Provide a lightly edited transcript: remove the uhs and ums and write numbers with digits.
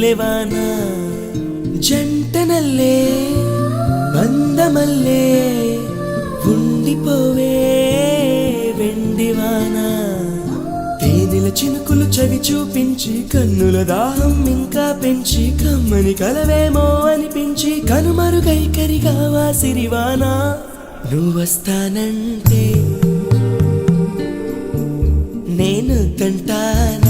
మల్లెవాన జంటనల్లే బంధమల్లే ఉండిపోవే వెండివాన తేనెల చినుకులు చవి చూపించి కన్నుల దాహం ఇంకా పెంచి కమ్మని కలవేమో అనిపించి కనుమరుగైకరిగావా సిరివాన నువ్వొస్తానంటే నేను తంటాను